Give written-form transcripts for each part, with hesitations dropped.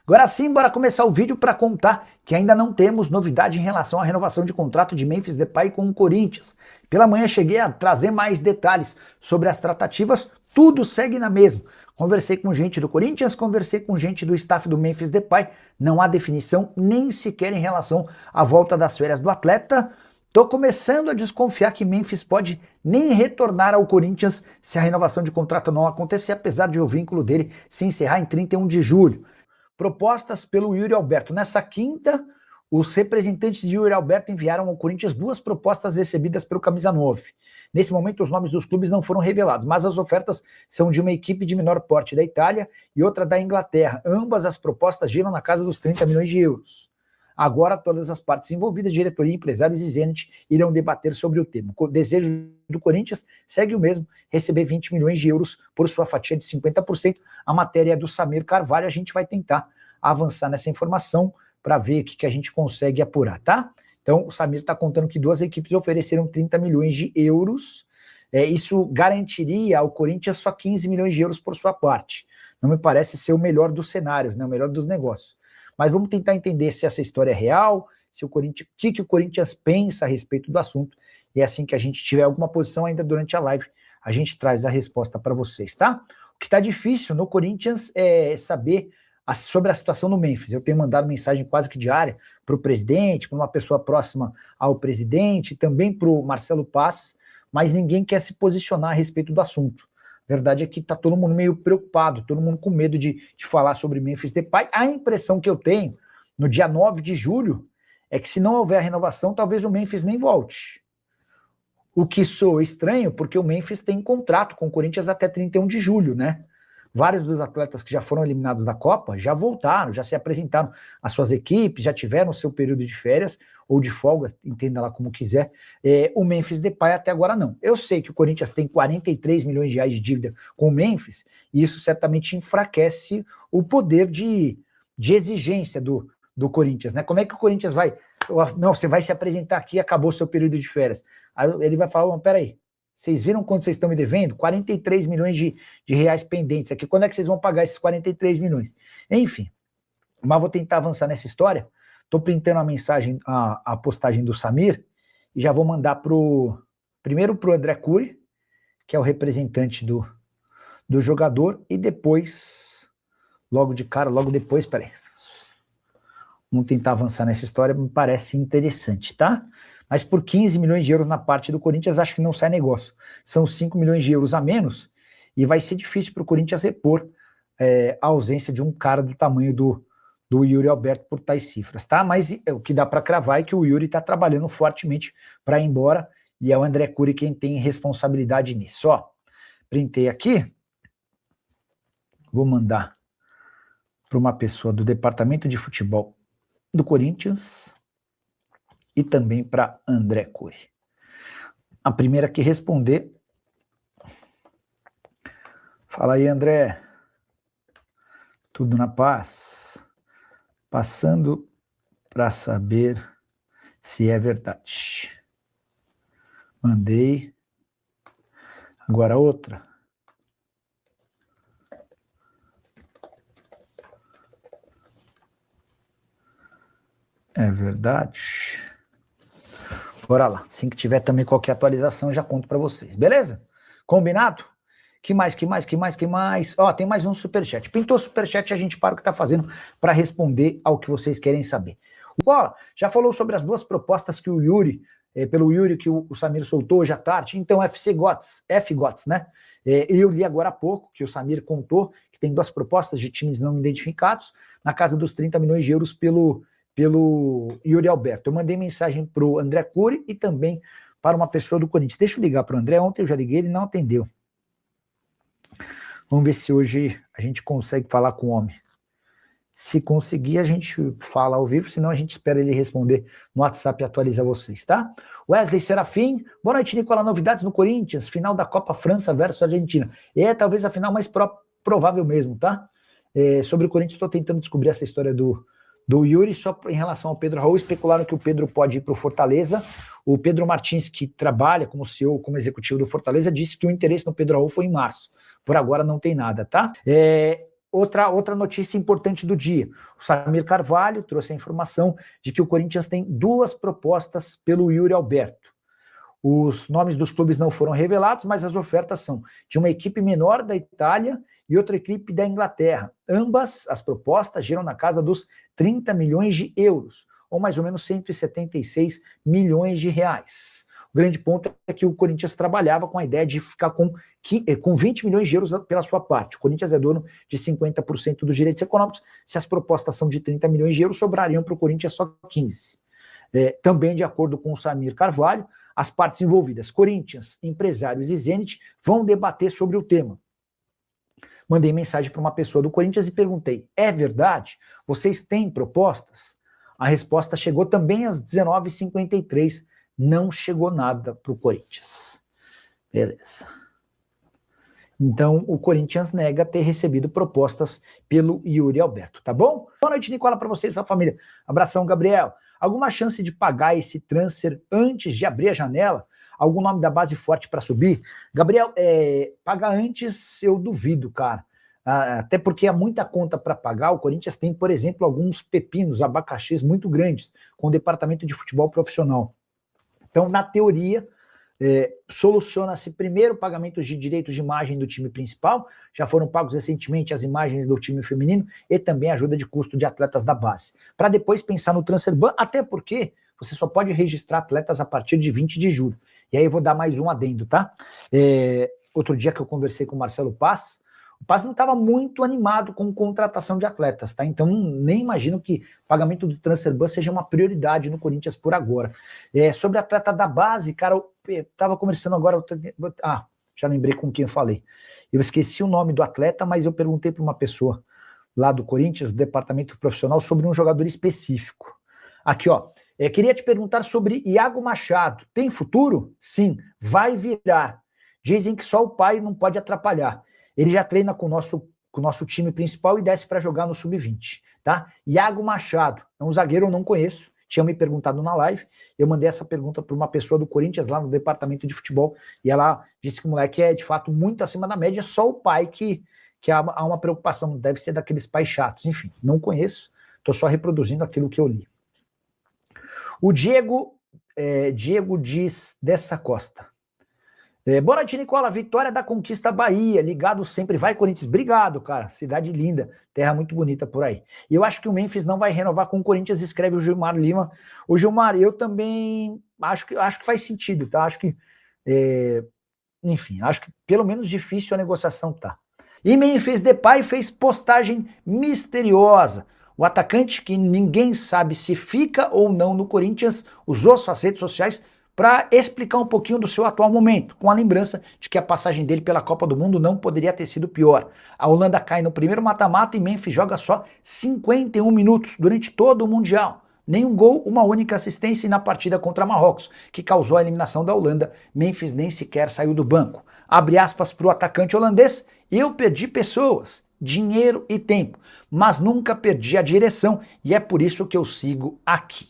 Agora sim, bora começar o vídeo para contar que ainda não temos novidade em relação à renovação de contrato de Memphis Depay com o Corinthians. Pela manhã cheguei a trazer mais detalhes sobre as tratativas, tudo segue na mesma. Conversei com gente do Corinthians, conversei com gente do staff do Memphis Depay, não há definição nem sequer em relação à volta das férias do atleta. Tô começando a desconfiar que Memphis pode nem retornar ao Corinthians se a renovação de contrato não acontecer, apesar de o vínculo dele se encerrar em 31 de julho. Propostas pelo Yuri Alberto. Nessa quinta, os representantes de Yuri Alberto enviaram ao Corinthians 2 propostas recebidas pelo Camisa 9. Nesse momento, os nomes dos clubes não foram revelados, mas as ofertas são de uma equipe de menor porte da Itália e outra da Inglaterra. Ambas as propostas giram na casa dos 30 milhões de euros. Agora, todas as partes envolvidas, diretoria, empresários e Zenit, irão debater sobre o tema. O desejo do Corinthians segue o mesmo, receber 20 milhões de euros por sua fatia de 50%. A matéria é do Samir Carvalho, a gente vai tentar avançar nessa informação para ver o que a gente consegue apurar, tá? Então, o Samir está contando que 2 equipes ofereceram 30 milhões de euros. Isso garantiria ao Corinthians só 15 milhões de euros por sua parte. Não me parece ser o melhor dos cenários, né? O melhor dos negócios. Mas vamos tentar entender se essa história é real, se o Corinthians, o que o Corinthians pensa a respeito do assunto. E assim que a gente tiver alguma posição ainda durante a live, a gente traz a resposta para vocês, tá? O que está difícil no Corinthians é saber sobre a situação no Memphis. Eu tenho mandado mensagem quase que diária para o presidente, para uma pessoa próxima ao presidente, também para o Marcelo Paz, mas ninguém quer se posicionar a respeito do assunto. A verdade é que está todo mundo meio preocupado, todo mundo com medo de falar sobre Memphis Depay. A impressão que eu tenho, no dia 9 de julho, é que se não houver a renovação, talvez o Memphis nem volte. O que soa estranho, porque o Memphis tem contrato com o Corinthians até 31 de julho, né? Vários dos atletas que já foram eliminados da Copa já voltaram, já se apresentaram às suas equipes, já tiveram o seu período de férias ou de folga, entenda lá como quiser. O Memphis Depay até agora não. Eu sei que o Corinthians tem 43 milhões de reais de dívida com o Memphis, e isso certamente enfraquece o poder de exigência do Corinthians, né? Como é que o Corinthians vai... Não, você vai se apresentar aqui e acabou o seu período de férias. Aí ele vai falar, peraí, vocês viram quanto vocês estão me devendo? 43 milhões de reais pendentes aqui. Quando é que vocês vão pagar esses 43 milhões? Enfim, mas vou tentar avançar nessa história. Estou printando a mensagem, a postagem do Samir, e já vou mandar primeiro para o André Cury, que é o representante do jogador, e depois, logo depois, peraí. Vamos tentar avançar nessa história, me parece interessante, tá? Mas por 15 milhões de euros na parte do Corinthians, acho que não sai negócio. São 5 milhões de euros a menos, e vai ser difícil para o Corinthians repor a ausência de um cara do tamanho do Yuri Alberto por tais cifras, tá? Mas o que dá para cravar é que o Yuri está trabalhando fortemente para ir embora, e é o André Cury quem tem responsabilidade nisso. Ó, printei aqui, vou mandar para uma pessoa do departamento de futebol do Corinthians e também para André Cury. A primeira que responder... Fala aí, André. Tudo na paz? Passando para saber se é verdade. Mandei. Agora outra. É verdade. Bora lá. Assim que tiver também qualquer atualização, já conto para vocês. Beleza? Combinado? Que mais? Ó, tem mais um superchat. Pintou superchat, a gente para o que tá fazendo para responder ao que vocês querem saber. Ó, já falou sobre as 2 propostas que o Yuri, pelo Yuri, que o Samir soltou hoje à tarde. Então, FGOTS, né? Eu li agora há pouco que o Samir contou que tem 2 propostas de times não identificados na casa dos 30 milhões de euros pelo Yuri Alberto. Eu mandei mensagem para o André Cury e também para uma pessoa do Corinthians. Deixa eu ligar para o André. Ontem eu já liguei, ele não atendeu. Vamos ver se hoje a gente consegue falar com o homem. Se conseguir, a gente fala ao vivo, senão a gente espera ele responder no WhatsApp e atualiza vocês, tá? Wesley Serafim, boa noite, Nicola. Novidades no Corinthians, final da Copa França versus Argentina. Talvez a final mais provável mesmo, tá? Sobre o Corinthians, estou tentando descobrir essa história do Yuri, só em relação ao Pedro Raul. Especularam que o Pedro pode ir para o Fortaleza. O Pedro Martins, que trabalha como CEO, como executivo do Fortaleza, disse que o interesse no Pedro Raul foi em março. Por agora não tem nada, tá? outra notícia importante do dia. O Samir Carvalho trouxe a informação de que o Corinthians tem 2 propostas pelo Yuri Alberto. Os nomes dos clubes não foram revelados, mas as ofertas são de uma equipe menor da Itália e outra equipe da Inglaterra. Ambas as propostas giram na casa dos 30 milhões de euros, ou mais ou menos 176 milhões de reais. O grande ponto é que o Corinthians trabalhava com a ideia de ficar com 20 milhões de euros pela sua parte. O Corinthians é dono de 50% dos direitos econômicos. Se as propostas são de 30 milhões de euros, sobrariam para o Corinthians só 15. Também, de acordo com o Samir Carvalho, as partes envolvidas, Corinthians, empresários e Zenit, vão debater sobre o tema. Mandei mensagem para uma pessoa do Corinthians e perguntei, é verdade? Vocês têm propostas? A resposta chegou também às 19h53, não chegou nada para o Corinthians. Beleza. Então, o Corinthians nega ter recebido propostas pelo Yuri Alberto, tá bom? Boa noite, Nicola, para você e sua família. Abração, Gabriel. Alguma chance de pagar esse transfer antes de abrir a janela? Algum nome da base forte para subir? Gabriel, pagar antes eu duvido, cara. Até porque há muita conta para pagar. O Corinthians tem, por exemplo, alguns pepinos, abacaxis muito grandes, com o departamento de futebol profissional. Então, na teoria, soluciona-se primeiro pagamentos de direitos de imagem do time principal, já foram pagos recentemente as imagens do time feminino e também ajuda de custo de atletas da base. Para depois pensar no transfer ban, até porque você só pode registrar atletas a partir de 20 de julho. E aí eu vou dar mais um adendo, tá? Outro dia que eu conversei com o Marcelo Paz, o Paz não estava muito animado com contratação de atletas, tá? Então nem imagino que pagamento do transfer ban seja uma prioridade no Corinthians por agora. Sobre atleta da base, cara, eu estava conversando agora, já lembrei com quem eu falei. Eu esqueci o nome do atleta, mas eu perguntei para uma pessoa lá do Corinthians, do departamento profissional, sobre um jogador específico. Aqui, ó. Queria te perguntar sobre Iago Machado. Tem futuro? Sim, vai virar. Dizem que só o pai não pode atrapalhar. Ele já treina com o nosso time principal e desce para jogar no Sub-20, tá? Iago Machado, é um zagueiro eu não conheço, tinha me perguntado na live, eu mandei essa pergunta para uma pessoa do Corinthians lá no departamento de futebol, e ela disse que o moleque é de fato muito acima da média, só o pai que há uma preocupação, deve ser daqueles pais chatos, enfim, não conheço, estou só reproduzindo aquilo que eu li. O Diego diz dessa Costa. Boa noite, Nicola. Vitória da Conquista Bahia. Ligado sempre. Vai, Corinthians. Obrigado, cara. Cidade linda. Terra muito bonita por aí. E eu acho que o Memphis não vai renovar com o Corinthians, escreve o Gilmar Lima. O Gilmar, eu também acho que faz sentido, tá? Acho que, enfim, acho que pelo menos difícil a negociação tá. E Memphis Depay fez postagem misteriosa. O atacante, que ninguém sabe se fica ou não no Corinthians, usou suas redes sociais para explicar um pouquinho do seu atual momento, com a lembrança de que a passagem dele pela Copa do Mundo não poderia ter sido pior. A Holanda cai no primeiro mata-mata e Memphis joga só 51 minutos durante todo o Mundial. Nenhum gol, uma única assistência, e na partida contra Marrocos, que causou a eliminação da Holanda, Memphis nem sequer saiu do banco. Abre aspas para o atacante holandês: eu perdi pessoas, dinheiro e tempo, mas nunca perdi a direção e é por isso que eu sigo aqui.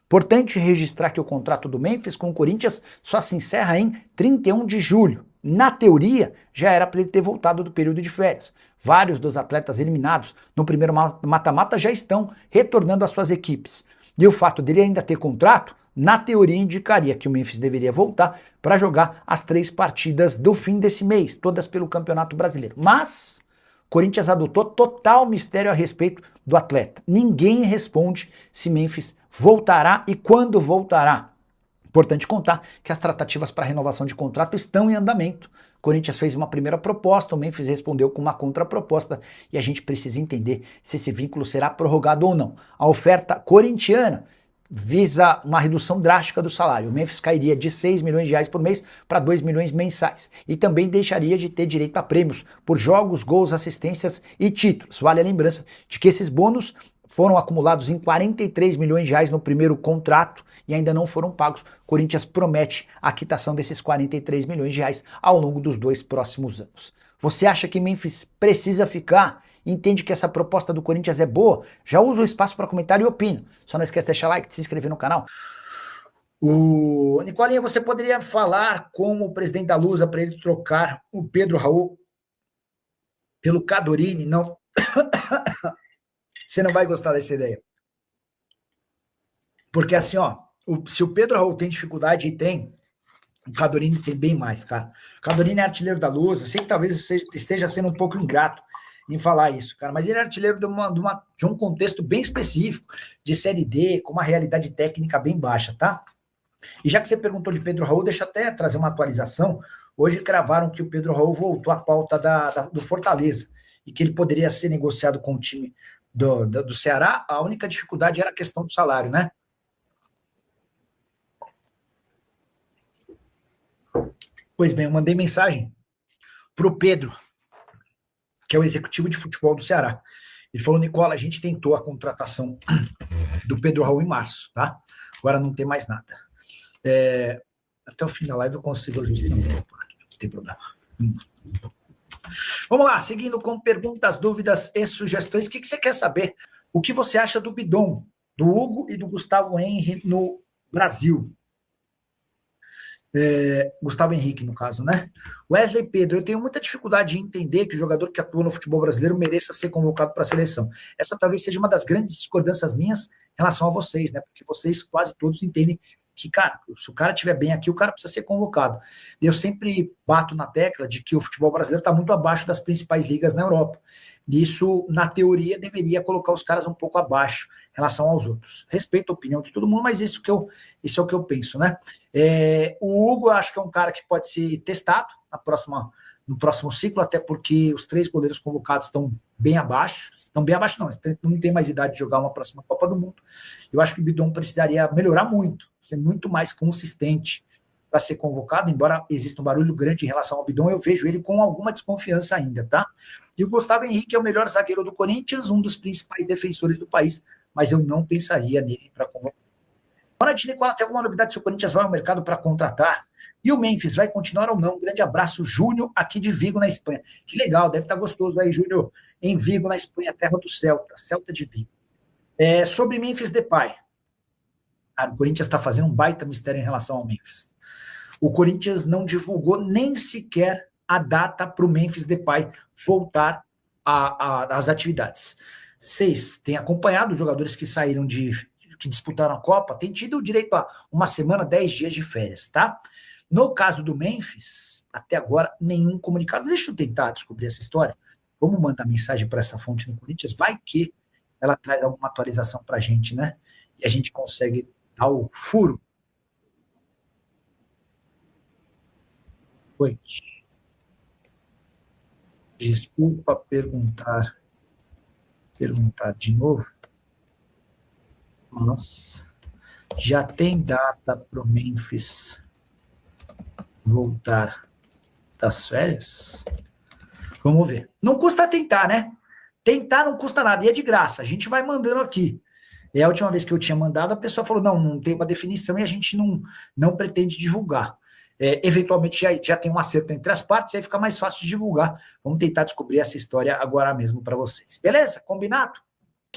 Importante registrar que o contrato do Memphis com o Corinthians só se encerra em 31 de julho. Na teoria, já era para ele ter voltado do período de férias. Vários dos atletas eliminados no primeiro mata-mata já estão retornando às suas equipes. E o fato dele ainda ter contrato, na teoria, indicaria que o Memphis deveria voltar para jogar as 3 partidas do fim desse mês, todas pelo Campeonato Brasileiro. Mas o Corinthians adotou total mistério a respeito do atleta. Ninguém responde se Memphis voltará e quando voltará. Importante contar que as tratativas para renovação de contrato estão em andamento. O Corinthians fez uma primeira proposta, o Memphis respondeu com uma contraproposta e a gente precisa entender se esse vínculo será prorrogado ou não. A oferta corintiana visa uma redução drástica do salário. O Memphis cairia de 6 milhões de reais por mês para 2 milhões mensais e também deixaria de ter direito a prêmios por jogos, gols, assistências e títulos. Vale a lembrança de que esses bônus foram acumulados em 43 milhões de reais no primeiro contrato e ainda não foram pagos. O Corinthians promete a quitação desses 43 milhões de reais ao longo dos 2 próximos anos. Você acha que Memphis precisa ficar? Entende que essa proposta do Corinthians é boa? Já usa o espaço para comentário e opina. Só não esquece de deixar like, de se inscrever no canal. Nicolinha, você poderia falar com o presidente da Lusa para ele trocar o Pedro Raul pelo Cadorini? Não. Você não vai gostar dessa ideia. Porque assim, ó, se o Pedro Raul tem dificuldade, e tem, o Cadorini tem bem mais, cara. O Cadorini é artilheiro da Luz. Eu sei que talvez você esteja sendo um pouco ingrato em falar isso, cara, mas ele é artilheiro de um contexto bem específico, de Série D, com uma realidade técnica bem baixa, tá? E já que você perguntou de Pedro Raul, deixa eu até trazer uma atualização. Hoje cravaram que o Pedro Raul voltou à pauta do Fortaleza e que ele poderia ser negociado com o time do Ceará. A única dificuldade era a questão do salário, né? Pois bem, eu mandei mensagem para o Pedro, que é o executivo de futebol do Ceará. Ele falou: Nicola, a gente tentou a contratação do Pedro Raul em março, tá? Agora não tem mais nada. Até o fim da live eu consigo ajustar. Não tem problema. Vamos lá, seguindo com perguntas, dúvidas e sugestões. O que você quer saber? O que você acha do Bidon, do Hugo e do Gustavo Henry no Brasil? Gustavo Henrique, no caso, né? Wesley Pedro, eu tenho muita dificuldade em entender que o jogador que atua no futebol brasileiro mereça ser convocado para a seleção. Essa talvez seja uma das grandes discordâncias minhas em relação a vocês, né? Porque vocês quase todos entendem que, cara, se o cara estiver bem aqui, o cara precisa ser convocado. Eu sempre bato na tecla de que o futebol brasileiro está muito abaixo das principais ligas na Europa. E isso, na teoria, deveria colocar os caras um pouco abaixo em relação aos outros. Respeito a opinião de todo mundo, mas isso é o que eu penso, né? O Hugo, eu acho que é um cara que pode ser testado no próximo ciclo, até porque os 3 goleiros convocados estão bem abaixo. Não, bem abaixo não tem mais idade de jogar uma próxima Copa do Mundo. Eu acho que o Bidon precisaria melhorar muito, ser muito mais consistente para ser convocado, embora exista um barulho grande em relação ao Bidon, eu vejo ele com alguma desconfiança ainda, tá? E o Gustavo Henrique é o melhor zagueiro do Corinthians, um dos principais defensores do país, mas eu não pensaria nele para convocar. Bora de Nicola, tem alguma novidade se o Corinthians vai ao mercado para contratar? E o Memphis vai continuar ou não? Um grande abraço, Júnior, aqui de Vigo, na Espanha. Que legal, deve estar gostoso aí, Júnior, em Vigo, na Espanha, terra do Celta de Vigo. Sobre Memphis Depay. Cara, o Corinthians está fazendo um baita mistério em relação ao Memphis. O Corinthians não divulgou nem sequer a data para o Memphis Depay voltar às atividades. Vocês têm acompanhado os jogadores que saíram que disputaram a Copa, têm tido direito a uma semana, 10 dias de férias, tá? No caso do Memphis, até agora, nenhum comunicado. Deixa eu tentar descobrir essa história. Vamos mandar mensagem para essa fonte no Corinthians, vai que ela traz alguma atualização para a gente, né? E a gente consegue dar o furo. Oi. Desculpa perguntar de novo, mas já tem data para o Memphis voltar das férias? Vamos ver. Não custa tentar, né? Tentar não custa nada, e é de graça. A gente vai mandando aqui. A última vez que eu tinha mandado, a pessoa falou, não tem uma definição e a gente não pretende divulgar. Eventualmente já tem um acerto entre as partes, aí fica mais fácil de divulgar. Vamos tentar descobrir essa história agora mesmo para vocês. Beleza? Combinado?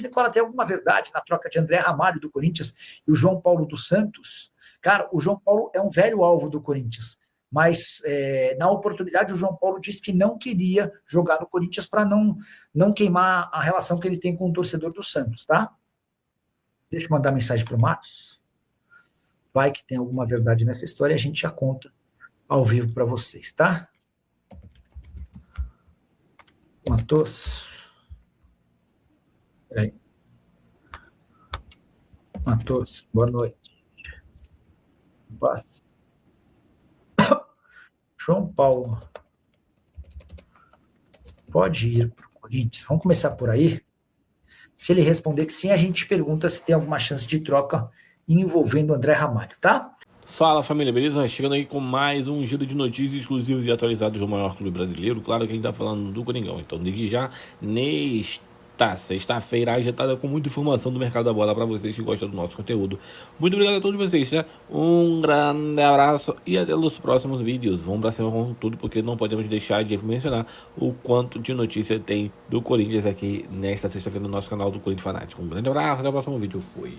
Nicola, tem alguma verdade na troca de André Ramalho do Corinthians e o João Paulo dos Santos? Cara, o João Paulo é um velho alvo do Corinthians, mas na oportunidade o João Paulo disse que não queria jogar no Corinthians para não queimar a relação que ele tem com o torcedor do Santos, tá? Deixa eu mandar mensagem para o Matos. Vai que tem alguma verdade nessa história, a gente já conta ao vivo para vocês, tá? Matos. Peraí. Matos, boa noite. Paz. João Paulo. Pode ir para o Corinthians? Vamos começar por aí? Se ele responder que sim, a gente pergunta se tem alguma chance de troca envolvendo o André Ramalho, tá? Fala, família, beleza? Chegando aí com mais um giro de notícias exclusivas e atualizadas do maior clube brasileiro. Claro que a gente tá falando do Coringão. Então, desde já, nesta sexta-feira, agitada com muita informação do mercado da bola para vocês que gostam do nosso conteúdo. Muito obrigado a todos vocês, né? Um grande abraço e até os próximos vídeos. Vamos pra cima com tudo, porque não podemos deixar de mencionar o quanto de notícia tem do Corinthians aqui nesta sexta-feira no nosso canal do Corinthians Fanático. Um grande abraço, até o próximo vídeo. Fui!